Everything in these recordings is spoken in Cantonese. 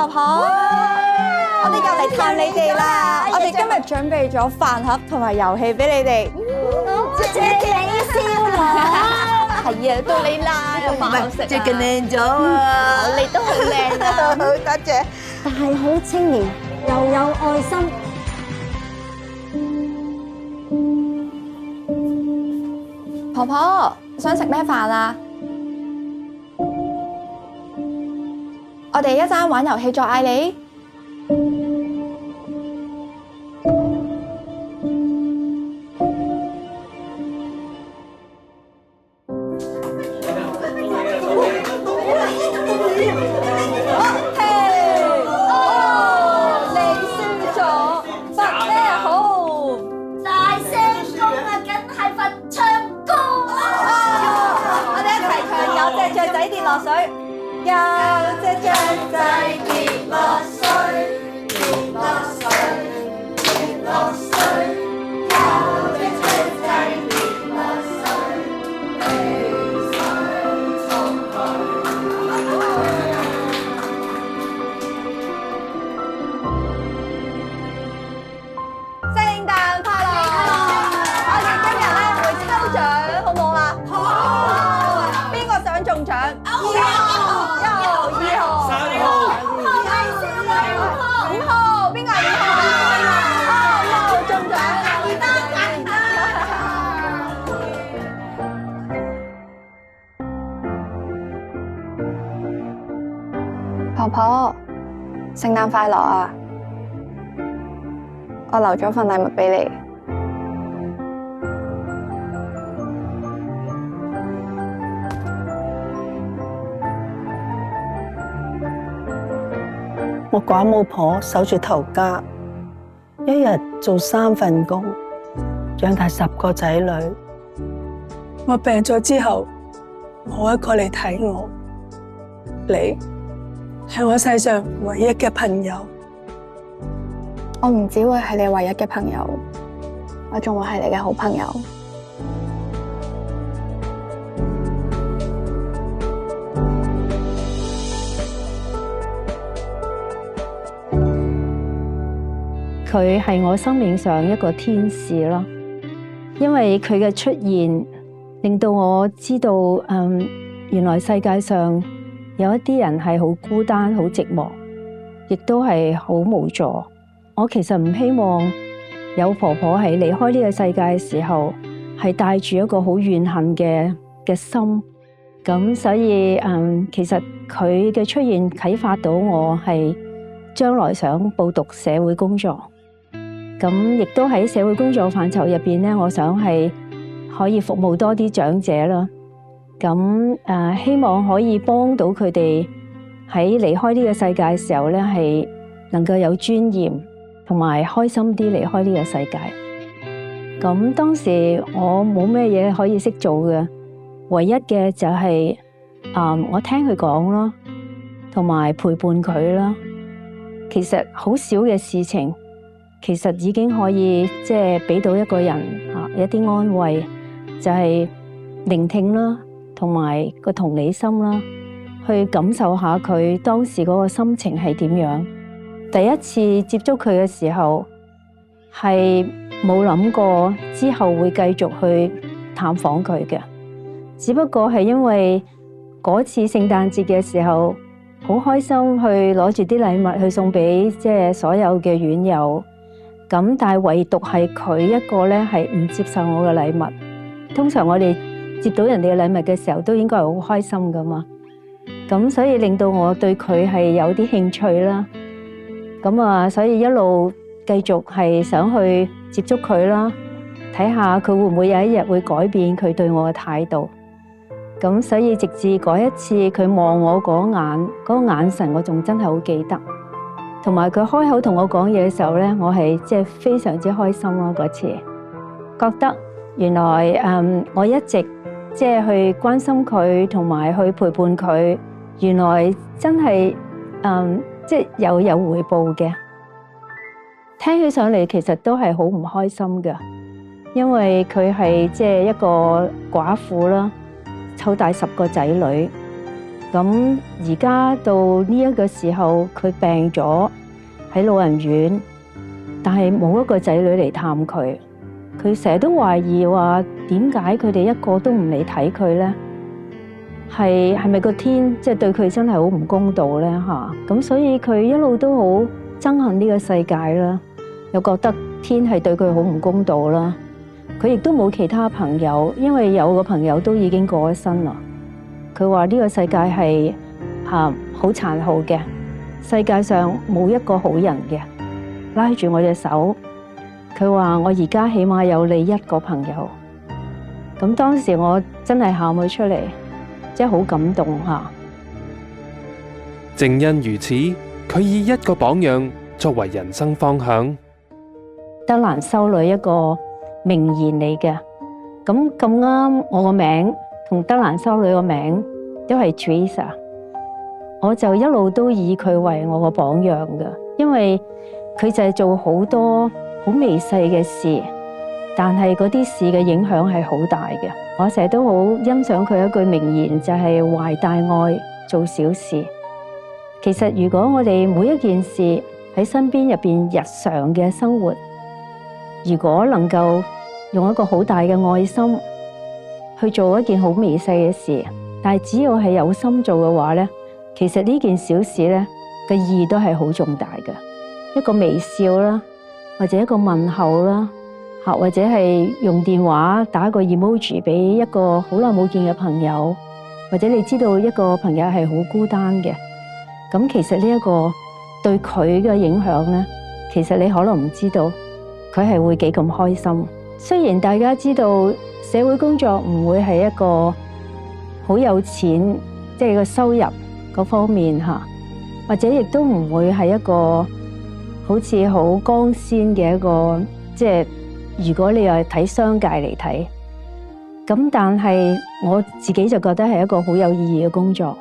婆婆，我哋又嚟探你哋啦！我哋今日準備咗飯盒同埋遊戲俾你哋。謝你少女，係啊，到你啦，有飯盒食啊！最近靚咗啊！你都好靚啊！好多謝。大好青年，又有愛心。婆婆想食咩飯啊？我哋一陣玩遊戲再嗌你。落水，有隻雀仔跌落水，跌落水，跌落水，有隻雀仔跌落水，你想衝去。聖誕快樂！我哋今日咧會抽獎，好唔好啊？好。邊個想中獎？婆婆，聖誕快樂啊！我留咗份禮物俾你。我寡母婆守住頭家，一日做3份工，養大10個仔女。我病咗之後，冇一個嚟睇我。你係我世上唯一嘅朋友。我唔只會係你唯一嘅朋友，我仲會係你嘅好朋友。佢係我生命上一個天使咯，因為佢嘅出現令到我知道，原來世界上有一啲人係好孤單、好寂寞，亦都係好無助。我其實唔希望有婆婆喺離開呢個世界嘅時候，係帶住一個好怨恨嘅心。咁所以其實佢嘅出現啟發到我係將來想報讀社會工作。咁亦都喺社會工作範疇入邊咧，我想係可以服務多啲長者啦。咁希望可以幫到佢哋喺離開呢個世界嘅時候咧，係能夠有尊嚴同埋開心啲離開呢個世界。咁當時我冇咩嘢可以識做嘅，唯一嘅就係我聽佢講咯，同埋陪伴佢啦。其實好少嘅事情，其實已經可以即係俾到一個人一啲安慰，就係聆聽啦，同埋個同理心啦，去感受下佢當時嗰個心情係點樣。第一次接觸佢嘅時候，係冇諗過之後會繼續去探訪佢嘅，只不過係因為嗰次聖誕節嘅時候，好開心去攞住啲禮物去送俾即係所有嘅院友。咁但係唯獨係佢一個咧係唔接受我嘅禮物。通常我哋接到人哋嘅禮物嘅時候，都應該係好開心噶嘛。咁所以令到我對佢係有啲興趣啦。咁所以一路繼續係想去接觸佢啦，睇下佢會唔會有一日會改變佢對我嘅態度。咁所以直至嗰一次佢望我嗰眼，嗰個眼神我仲真係好記得。同埋佢開口同我講嘢嘅時候咧，我係即係非常之開心咯。嗰次覺得原來我一直即係去關心佢，同埋去陪伴佢，原來真係即係有回報嘅。聽起上嚟其實都係好唔開心㗎，因為佢係即係一個寡婦啦，湊大10個仔女，咁而家到呢一個時候，佢病咗喺老人院，但係冇一個仔女嚟探佢。佢成日都懷疑話，點解佢哋一個都唔嚟睇佢咧？係咪個天即係對佢真係好唔公道咧？咁所以佢一路都好憎恨呢個世界啦，又覺得天係對佢好唔公道啦。佢亦都冇其他朋友，因為有個朋友都已經過咗身啦。佢話呢個世界係好殘酷嘅，世界上冇一個好人嘅。拉住我隻手，佢話我而家起碼有你一個朋友。咁當時我真係喊咗出嚟，真係好感動吓。正因如此，佢以一個榜樣作為人生方向。德蘭修女一個名言嚟嘅，咁啱我個名同德蘭修女個名都係 Teresa， 我就一路都以佢為我個榜樣嘅，因為佢就係做好多好微細嘅事，但係嗰啲事嘅影響係好大嘅。我成日都好欣賞佢一句名言，就係懷大愛做小事。其實如果我哋每一件事喺身邊入邊日常嘅生活，如果能夠用一個好大嘅愛心去做一件好微細嘅事，但係只要係有心做嘅話咧，其實呢件小事咧嘅意義都係好重大嘅。一個微笑啦，或者一個問候啦，或者係用電話打個 emoji 俾一個好耐冇見嘅朋友，或者你知道一個朋友係好孤單嘅，咁其實呢一個對佢嘅影響咧，其實你可能唔知道佢係會幾咁開心。雖然大家知道社會工作唔會係一個好有錢，即係個收入嗰方面吓，或者亦都唔會係一個好似好光鮮嘅一個，即係如果你又係睇商界嚟睇，咁但係我自己就覺得係一個好有意義嘅工作。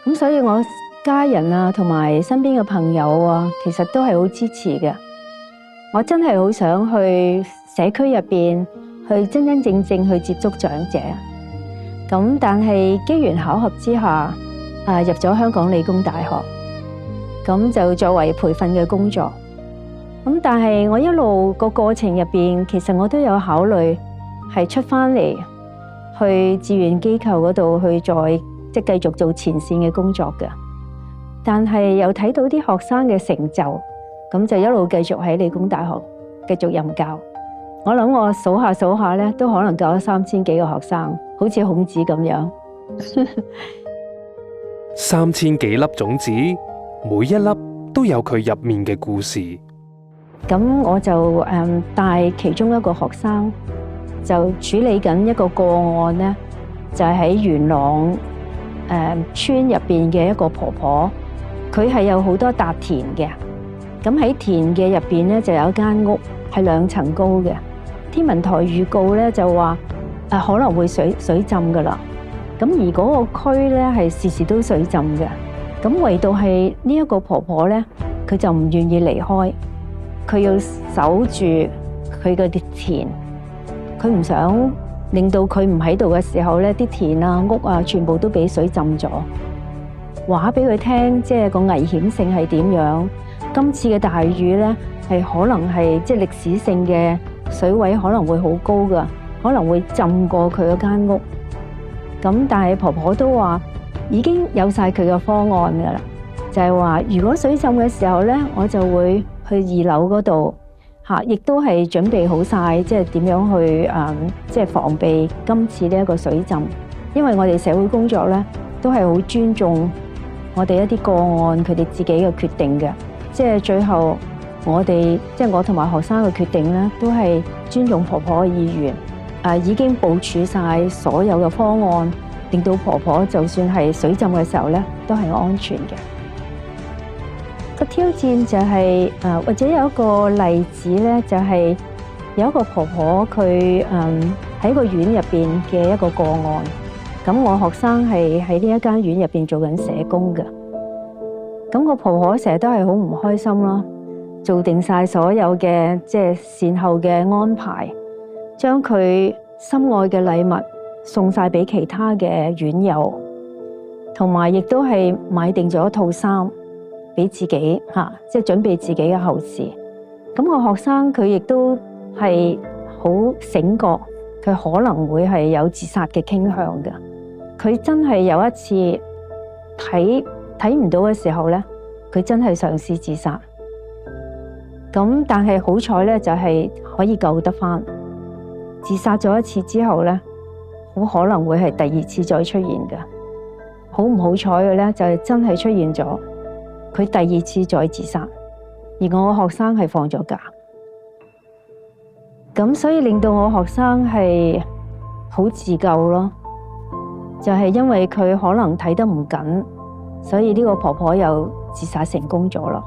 咁所以我家人啊同埋身邊嘅朋友啊，其實都係好支持嘅。我真係好想去社區入邊去真真正正去接觸長者。咁但係機緣巧合之下，入咗香港理工大學，咁就作為培訓嘅工作。咁但係我一路個過程入邊，其實我都有考慮係出翻嚟去志願機構嗰度去再即係繼續做前線嘅工作嘅。但係又睇到啲學生嘅成就，咁就一路繼續喺理工大學繼續任教。我諗我數下咧，都可能教咗3000幾個學生，好似孔子咁樣。 3000幾粒種子，每一粒都有佢入面嘅故事。咁我就帶其中一個學生，就處理緊一個個案咧，就係喺元朗村入邊嘅一個婆婆，佢係有好多笪田嘅。咁喺田嘅入邊咧，就有一間屋係2層高嘅。天文台預告咧就話可能會水浸噶啦。咁而嗰個區咧係時時都水浸嘅。咁唯獨係呢一個婆婆咧，佢就唔願意離開，佢要守住佢嘅田，佢唔想令到佢唔喺度嘅時候咧，啲田啊屋啊全部都俾水浸咗。話俾佢聽，即係個危險性係點樣？今次嘅大雨咧係可能係即係歷史性嘅水位，可能會好高噶，可能會浸過佢嗰間屋。咁但係婆婆都話已經有晒佢嘅方案噶啦，就係話如果水浸嘅時候咧，我就會去2樓嗰度嚇，亦都係準備好晒，即係點樣去即係防備今次呢一個水浸。因為我哋社會工作咧都係好尊重我哋一啲個案佢哋自己嘅決定嘅，即係最後我哋即係我同埋學生嘅決定咧，都係尊重婆婆嘅意願。已經部署晒所有嘅方案，令到婆婆就算係水浸嘅時候咧，都係安全嘅。個挑戰就係或者有一個例子咧，就係有一個婆婆佢喺個院入邊嘅一個個案。咁我學生係喺呢一間院入邊做緊社工嘅。咁個婆婆成日都係好唔開心啦，做定晒所有嘅即係善後嘅安排，將佢心愛嘅禮物送晒俾其他嘅院友，同埋亦都係買定咗一套衫俾自己嚇，即係準備自己嘅後事。咁我學生佢亦都係好醒覺，佢可能會係有自殺嘅傾向嘅。佢真係有一次睇唔到嘅時候咧，佢真係嘗試自殺。咁但係好彩咧，就係可以救得返。自殺咗一次之後咧，好可能會係第二次再出現嘅。好唔好彩嘅咧，就係真係出現咗，佢第二次再自殺，而我學生係放咗假。咁所以令到我學生係好自救咯，就係因為佢可能睇得唔緊，所以呢個婆婆又自殺成功咗咯。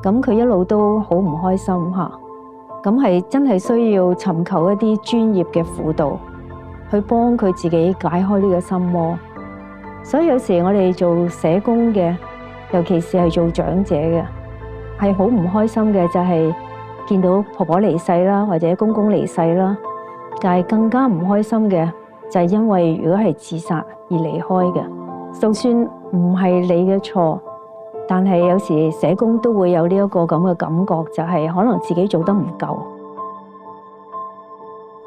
咁佢一路都好唔開心吓，咁係真係需要尋求一啲專業嘅輔導，去幫佢自己解開呢個心魔。所以有時我哋做社工嘅，尤其是係做長者嘅，係好唔開心嘅，就係見到婆婆離世啦，或者公公離世啦。但係更加唔開心嘅，就係因為如果係自殺而離開嘅，就算唔係你嘅錯，但係有時社工都會有呢一個咁嘅感覺，就係可能自己做得唔夠。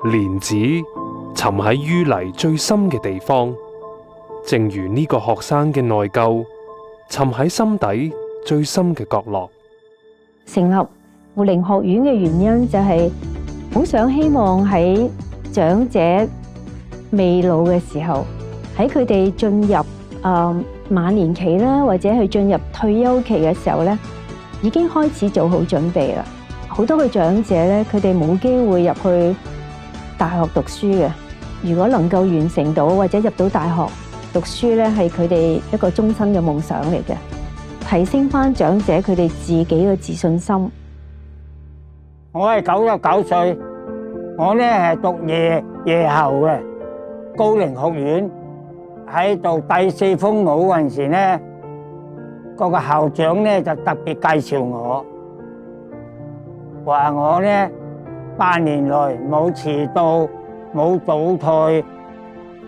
蓮子沉喺淤泥最深嘅地方，正如呢個學生嘅內疚沉喺心底最深嘅角落。成立護靈學院嘅原因就係好想希望喺長者未老嘅時候，喺佢哋進入晚年期啦，或者係進入退休期嘅時候咧，已經開始做好準備啦。好多嘅長者咧，佢哋冇機會入去大學讀書嘅。如果能夠完成到或者入到大學讀書咧，係佢哋一個終身嘅夢想嚟嘅，提升翻長者佢哋自己嘅自信心。我係99歲，我咧係讀夜後嘅高齡學院，喺度第4風舞嗰陣時咧，嗰個校長咧就特別介紹我，話我咧8年來冇遲到、冇倒退、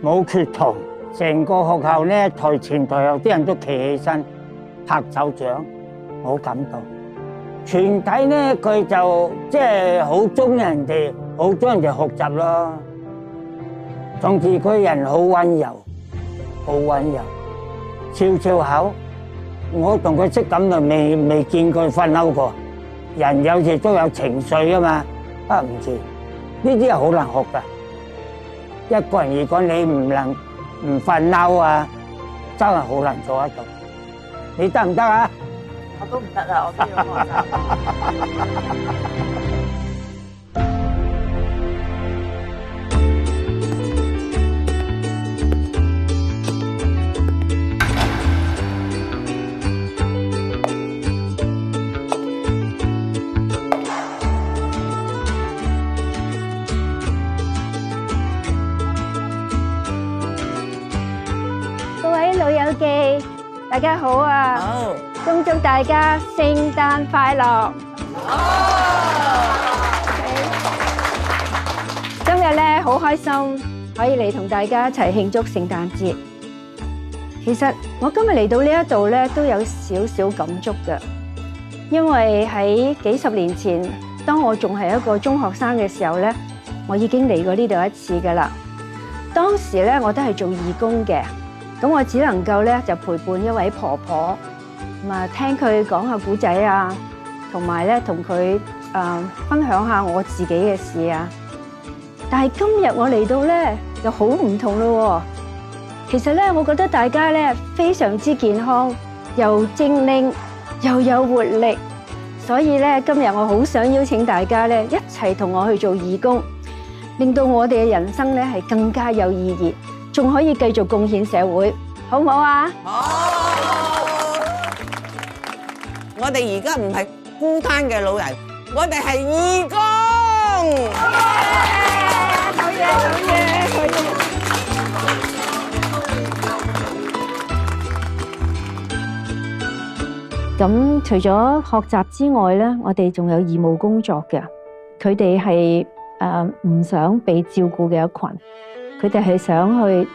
冇缺堂，成個學校咧台前台後啲人都企起身拍手掌，好感動。全體咧佢就即係好中人哋，好中人哋學習咯。總之佢人好溫柔，好溫柔，笑口。我同佢識咁就未見佢發嬲過。人有時都有情緒啊嘛，唔知呢啲係好難學噶。一個人如果你唔發嬲啊，真係好難做得到。你得唔得啊？我都唔得啊，我都要學各位老友記，大家好啊！好。恭祝大家聖誕快樂！今日咧好開心，可以嚟同大家一齊慶祝聖誕節。其實我今日嚟到呢一度咧，都有少少感觸嘅，因為喺幾十年前，當我仲係一個中學生嘅時候咧，我已經嚟過呢度一次噶啦。當時咧我都係做義工嘅，咁我只能夠咧就陪伴一位婆婆。咁啊，聽佢講下古仔啊，同埋咧同佢分享下我自己嘅事啊。但係今日我嚟到咧，又好唔同咯。其實咧，我覺得大家咧非常之健康，又精靈，又有活力。所以咧，今日我好想邀請大家咧一齊同我去做義工，令到我哋嘅人生咧係更加有意義，仲可以繼續貢獻社會，好唔好啊？好。我哋而家唔係孤單嘅老人，我哋係義工。好嘢，好嘢，好嘢！咁除咗學習之外咧，我哋仲有義務工作嘅。佢哋係唔想被照顧嘅一群，佢哋係想去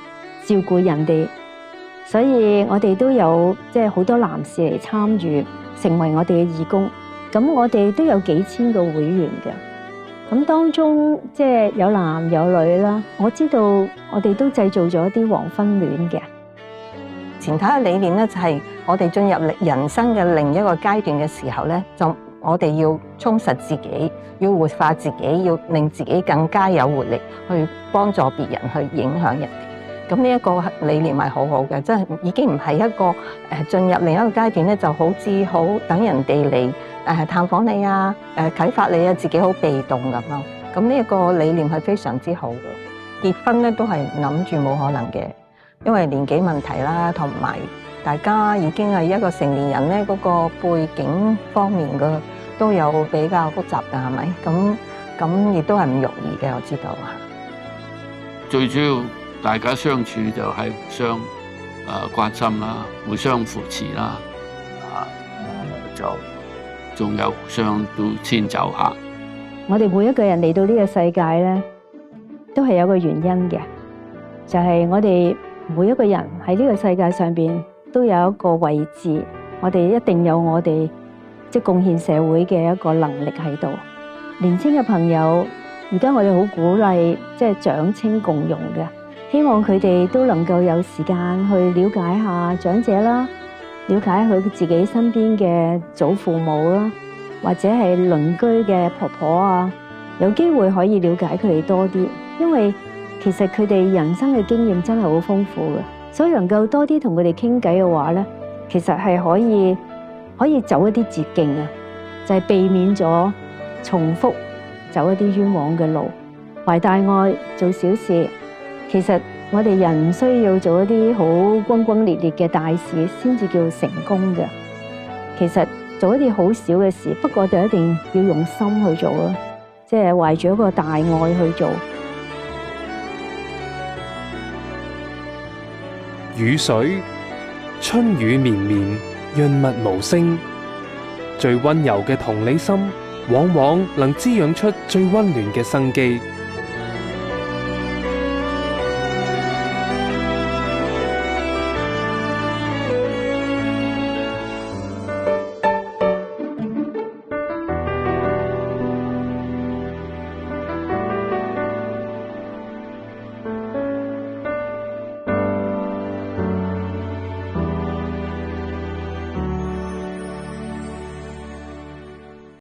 照顧人哋所以我哋都有即係好多男士嚟參與，成為我哋嘅義工。咁我哋都有幾千個會員嘅。咁當中即係有男有女啦。我知道我哋都製造咗一啲黃昏戀嘅。前頭嘅理念咧，就係我哋進入人生嘅另一個階段嘅時候咧，就我哋要充實自己，要活化自己，要令自己更加有活力，去幫助別人，去影響人哋。咁呢一個理念係好好嘅，即係已經唔係一個進入另一個階段咧，就好似好等人哋嚟探訪你啊，啟發你啊，自己好被動咁咯。咁呢一個理念係非常之好嘅。結婚咧都係諗住冇可能嘅，因為年紀問題啦，同埋大家已經係一個成年人咧，嗰個背景方面嘅都有比較複雜㗎，係咪？咁亦都係唔容易嘅，我知道啊。最主要大家相處就係互相關心啦，互相扶持啦，就仲有互相都遷就下。我哋每一個人嚟到呢個世界咧，都係有個原因嘅，就係我哋每一個人喺呢個世界上邊都有一個位置，我哋一定有我哋即係貢獻社會嘅一個能力喺度。年輕嘅朋友，而家我哋好鼓勵即係長青共融嘅。希望佢哋都能夠有時間去了解下長者啦，了解佢自己身邊嘅祖父母啦，或者係鄰居嘅婆婆啊，有機會可以了解佢哋多啲，因為其實佢哋人生嘅經驗真係好豐富嘅，所以能夠多啲同佢哋傾偈嘅話咧，其實係可以走一啲捷徑啊，就係避免咗重複走一啲冤枉嘅路，懷大愛做小事。其實我哋人唔需要做一啲好轟轟烈烈嘅大事先至叫成功嘅。其實做一啲好小嘅事，不過就一定要用心去做咯，即係懷住一個大愛去做。雨水，春雨綿綿，潤物無聲。最溫柔嘅同理心，往往能滋養出最溫暖嘅生機。